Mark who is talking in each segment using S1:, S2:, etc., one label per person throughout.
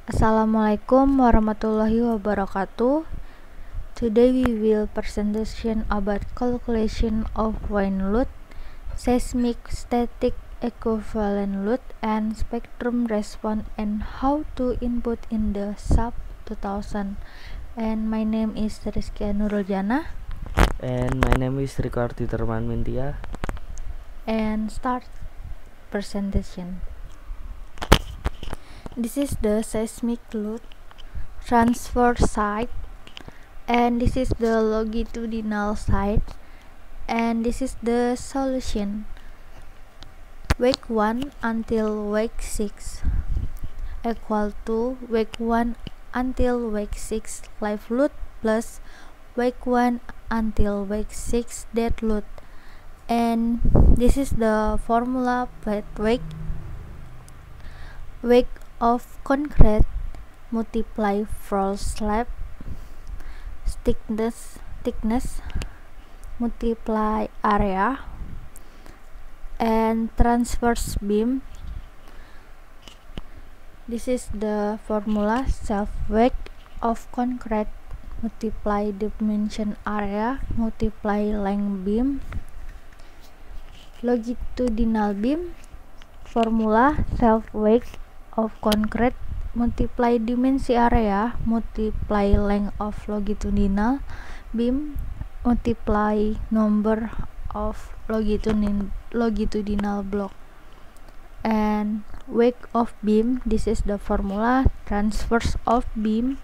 S1: Assalamualaikum warahmatullahi wabarakatuh. Today we will presentation about calculation of wind load, seismic static equivalent load, and spectrum response and how to input in the SAP 2000. And my name is Rizky Nuruljana.
S2: And my name is Ricardi Terman Mintia.
S1: And start presentation. This is the seismic load transfer side, and this is the longitudinal side, and this is the solution. Wake 1 until wake 6 equal to wake 1 until wake 6 live load plus wake 1 until wake 6 dead load. And this is the formula plate wake of concrete multiply floor slab thickness multiply area and transverse beam. This is the formula self weight of concrete multiply dimension area multiply length beam. Longitudinal beam formula self weight of concrete multiply dimensi area multiply length of longitudinal beam multiply number of longitudinal block. And weight of beam, this is the formula transverse of beam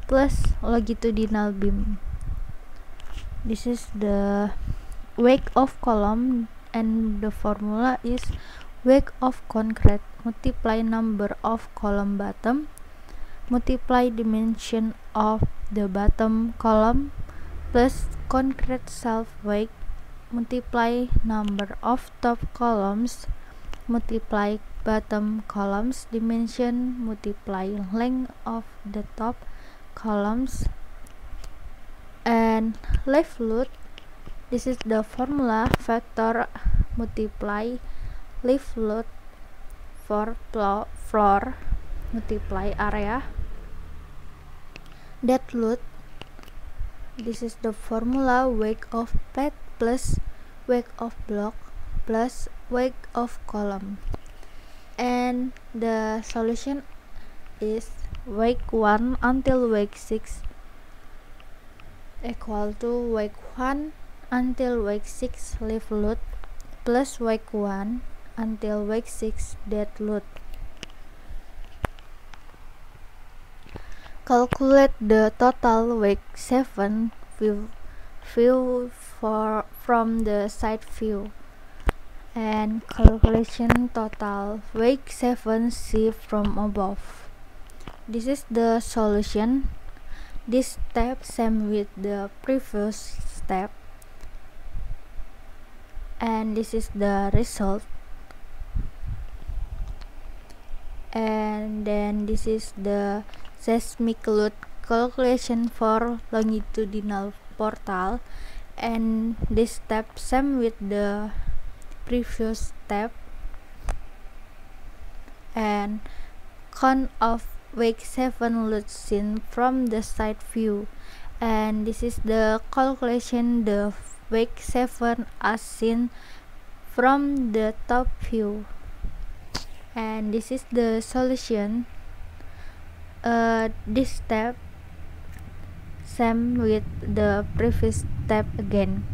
S1: plus longitudinal beam. This is the weight of column, and the formula is weight of concrete multiply number of column bottom multiply dimension of the bottom column plus concrete self weight multiply number of top columns multiply bottom columns dimension multiply length of the top columns. And live load, this is the formula vector multiply live load for floor multiply area. Dead load, this is the formula weight of plate plus weight of block plus weight of column. And the solution is weight 1 until weight 6 equal to weight 1 until weight 6 live load plus weight 1 until weight 6 dead load. Calculate the total weight 7 view from the side view, and calculation total weight 7 see from above. This is the solution. This step same with the previous step, and this is the result. And then this is the seismic load calculation for longitudinal portal, and this step same with the previous step. And count of weight 7 load seen from the side view, and this is the calculation the weight 7 as seen from the top view, and this is the solution. This step same with the previous step again,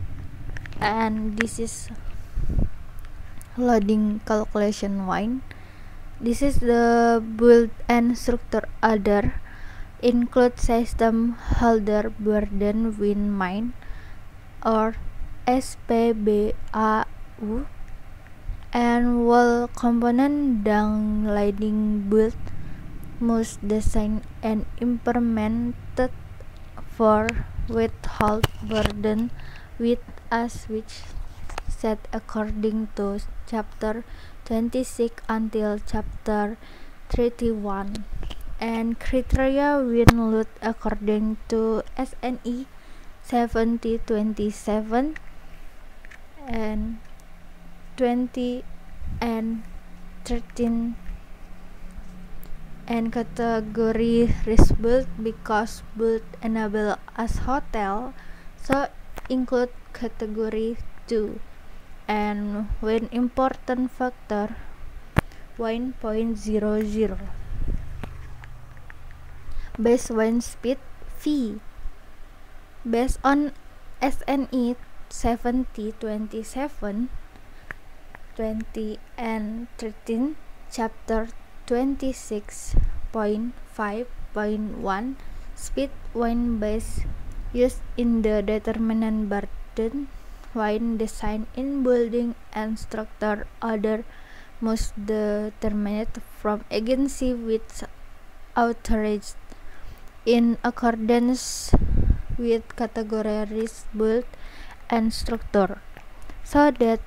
S1: and this is loading calculation 1. This is the build and structure order include system holder burden wind mine or SPBAU and wall component down lighting build must design and implemented for withhold burden with as which set according to chapter 26 until chapter 31. And criteria wind load according to SNE 7027 and 20 and 13 And category risk build because build enable as hotel, so include category 2. And when important factor 1.00. Base wind speed V based on SNE 7027 20 and 13 chapter 26.5.1 speed wind base used in the determinant burden wind design in building and structure order must determined from agency with authorized in accordance with category risk build and structure, so that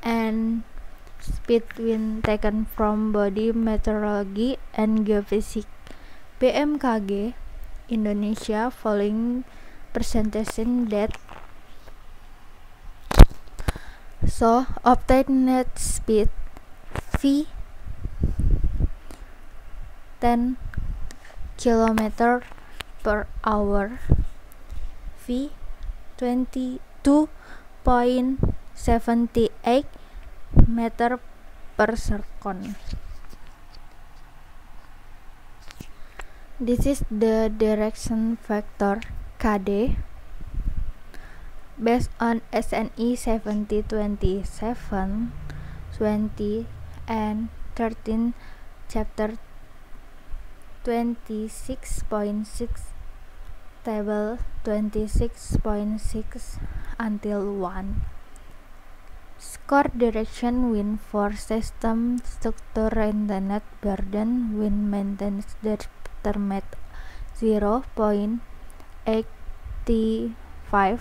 S1: and speed wind taken from body meteorology and geophysics BMKG Indonesia following presentation that so obtain net speed V 10 km per hour V 22.78 meter per second. This is the direction vector KD based on SNE 7027 20 and 13 chapter 26.6 table 26.6 until 1. Score direction wind for system structure internet burden wind maintenance determined 0.85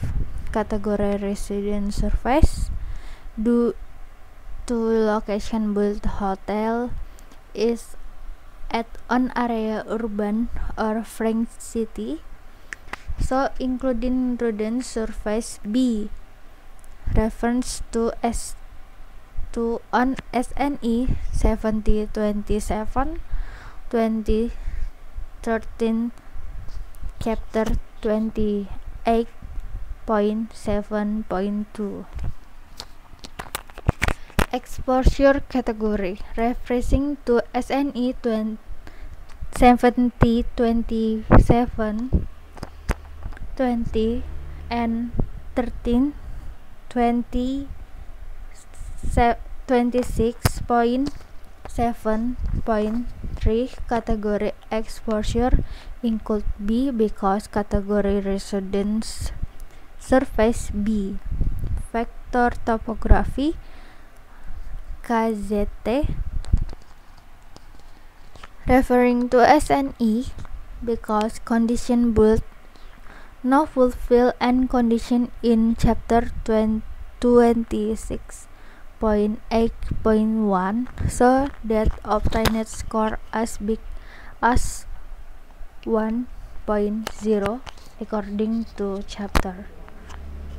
S1: category resident surface due to location built hotel is at on area urban or fringe city, so including rodent surface B reference to S2 on SNE 7027 2013 chapter 28.7.2. Exposure category referencing to SNE 7027 20 and 13 26.7.3 category exposure include B because category residence surface B vector topography KZT referring to SNE because condition built no fulfill and condition in chapter 26.8.1 so that obtained score as big as 1.0 according to chapter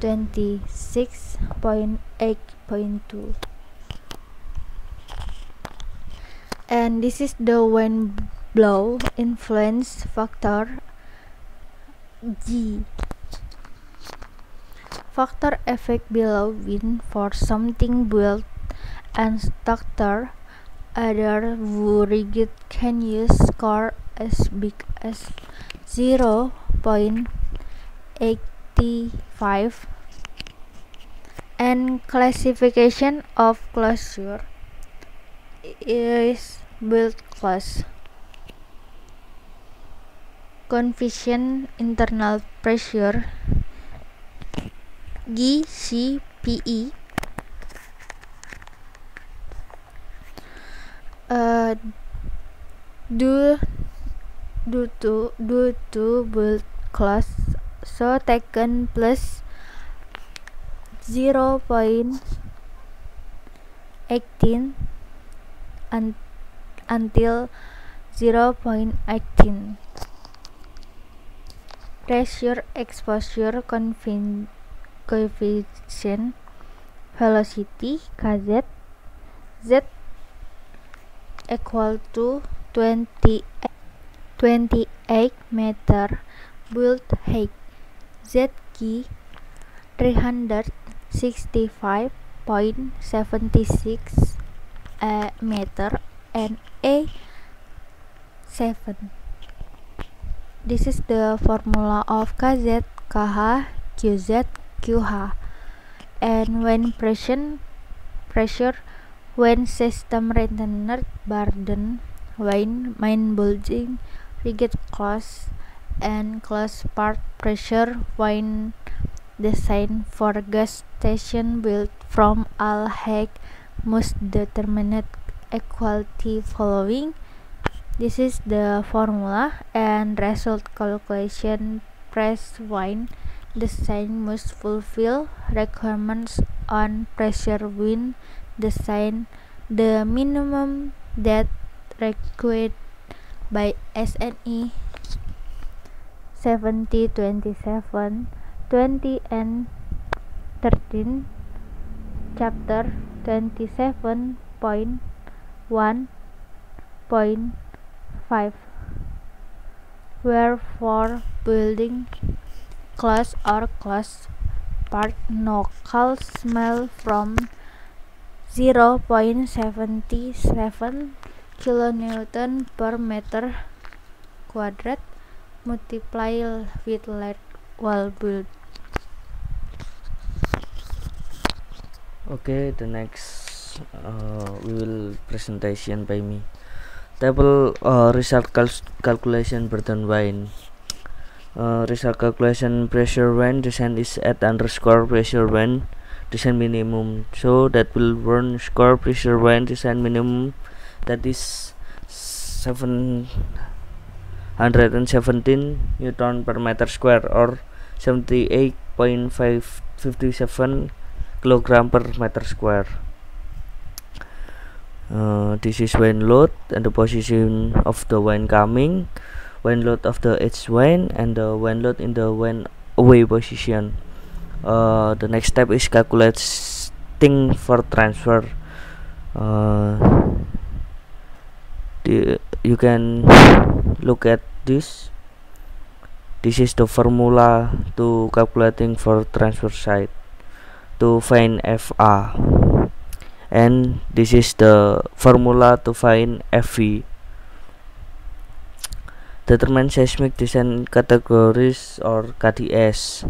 S1: 26.8.2. And this is the wind blow influence factor G. Factor effect below wind for something built and structure other rigid can use score as big as 0.85 and classification of closure is build class. Coefficient internal pressure GCPE due to build class so taken plus 0.18 until 0.18. Pressure exposure coefficient velocity KZ Z equal to 20 28 meter build height, Z key 365.76 meter, and A 7. This is the formula of Kz, Kh, Qz, Qh. And when pressure, when system retained burden, when main bulging, rigid close and close part pressure, when design for gas station built from all height must determine equality following. This is the formula and result calculation. Press wine design must fulfill requirements on pressure wind design, the minimum that required by SNE 70, 27, 20 and 13, chapter 27.1.5. Wherefore building class or class part no call smell from 0.77 kilonewton per meter quadrat multiply with light wall build.
S2: Okay, the next we will presentation by me. Table result calculation burden wine. Result calculation pressure when design is at underscore pressure when design minimum, so that will run score pressure when design minimum, that is 717 Newton per meter square or 78.557 kilogram per meter square. This is wind load and the position of the wind coming, wind load of the edge wind, and the wind load in the wind away position. The next step is calculating for transfer. You can look at this. This is the formula to calculating for transfer side to find FA, and this is the formula to find FV. Determine seismic design categories or KDS.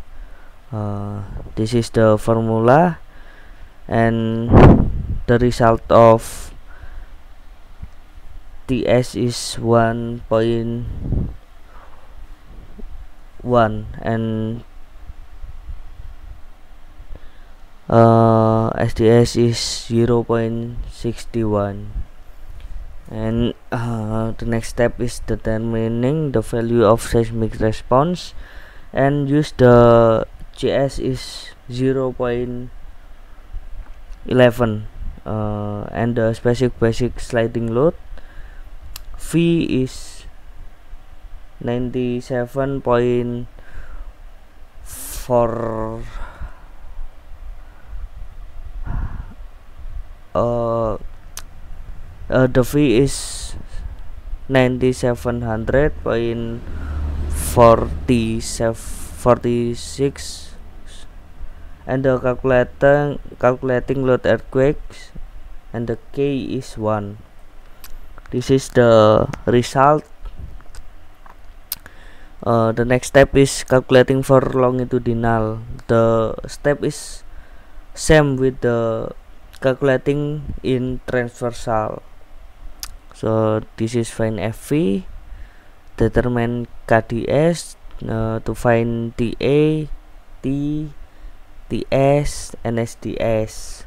S2: This is the formula, and the result of TS is 1.1 and SDS is 0.61. And the next step is determining the value of seismic response, and use the GS is 0.11 and the specific basic sliding load V is 97.4 the V is 9700.46, and the calculating load earthquakes, and the K is 1. This is the result. The next step is calculating for longitudinal. The step is same with the calculating in transversal. So this is find FV, determine KDS, to find TA, T, TS, and SDS.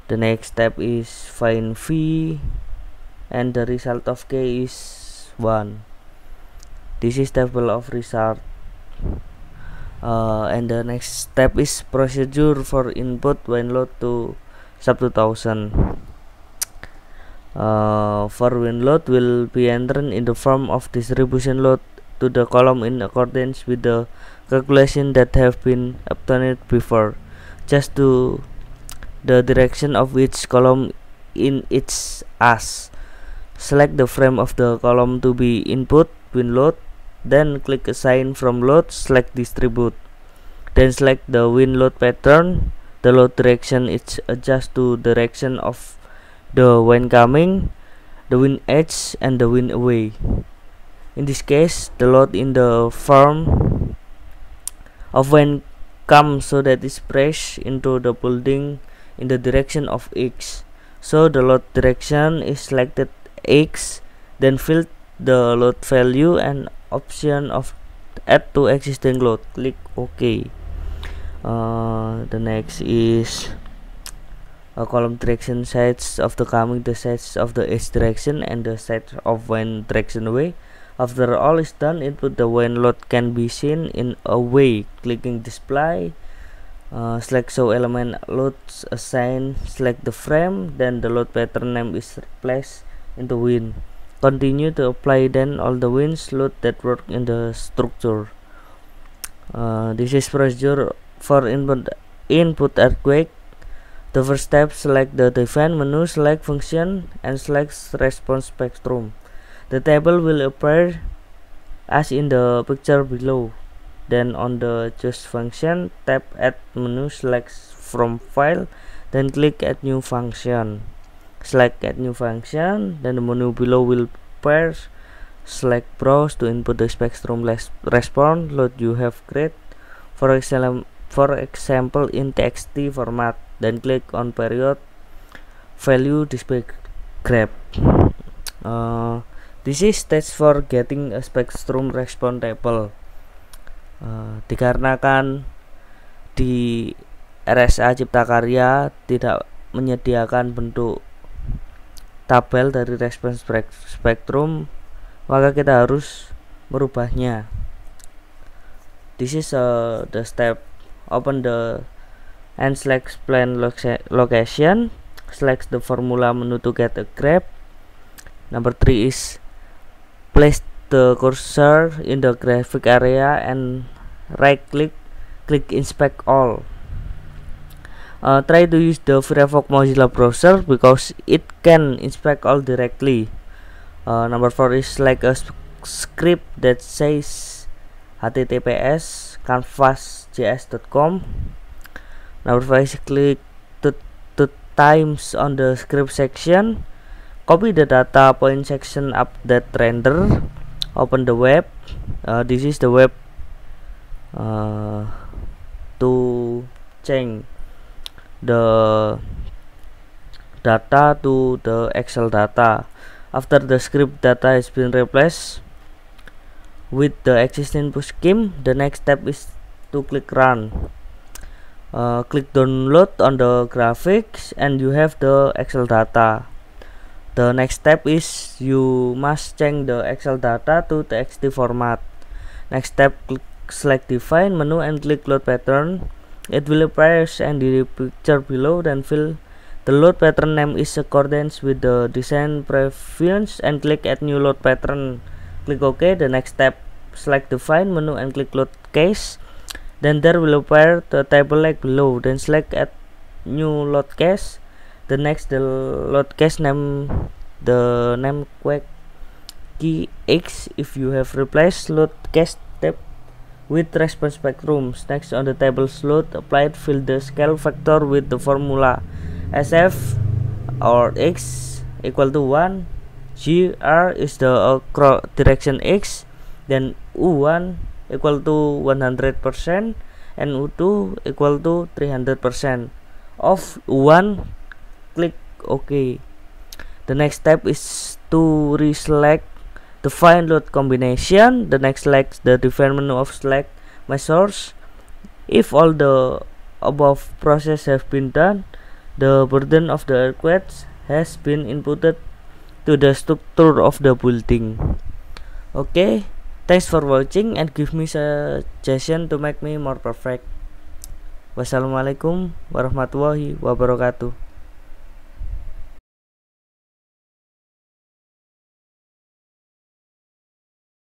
S2: The next step is find V, and the result of K is 1. This is table of result. And the next step is procedure for input wind load to sub 2000. For wind load will be entered in the form of distribution load to the column in accordance with the calculation that have been obtained before, just to the direction of each column in its as. select the frame of the column to be input wind load, then click assign from load, select distribute, then select the wind load pattern. The load direction is adjust to direction of the wind coming, the wind edge, and the wind away. In this case, the load in the form of wind comes so that is pressed into the building in the direction of X. So the load direction is selected X, then fill the load value and option of add to existing load. Click OK. The next is a column direction sides of the coming, the sides of the X direction, and the sides of wind direction away. After all is done, input the wind load can be seen in a way. Clicking display, select show element loads, assign, select the frame, then the load pattern name is replaced into wind. Continue to apply then all the winds load that work in the structure. This is procedure for input earthquake. The first step, select the define menu, select function, and select response spectrum. The table will appear as in the picture below. Then on the choose function, tap add menu, select from file, then click add new function. Select add new function, then the menu below will appear. Select browse to input the spectrum response load you have created, for example in TXT format, then click on period value display graph. This is stage for getting a spectrum response table. Dikarenakan di RSA Cipta Karya tidak menyediakan bentuk tabel dari response spektrum, maka kita harus merubahnya. This is the step. Open the and select plan location, select the formula menu to get a graph. Number 3 is place the cursor in the graphic area and right click inspect all. Try to use the Firefox Mozilla browser because it can inspect all directly. Number 4 is select a script that says https canvas.js.com. Number 5 is click two times on the script section. Copy the data point section update render. Open the web. This is the web to change the data to the Excel data. After the script data has been replaced with the existing push scheme, the next step is to click run. Click download on the graphics and you have the Excel data. The next step is you must change the Excel data to TXT format. Next step, select define menu and click load pattern. It will appear in the picture below, then fill the load pattern name is accordance with the design preference and click add new load pattern. Click OK. The next step, select define menu and click load case. Then there will appear the table like below. Then select add new load case. The next, the load case name, the name quake key X if you have replaced load case tab with response spectrums. Next, on the table's load applied, fill the scale factor with the formula SF or X equal to 1. GR is the direction X. Then U1 equal to 100% and U2 equal to 300%. Of U1, click OK. The next step is to reselect the find load combination. The next, select the define menu of select my source. If all the above process have been done, the burden of the earthquake has been inputted to the structure of the building. Okay, thanks for watching and give me suggestion to make me more perfect. Wassalamualaikum warahmatullahi wabarakatuh.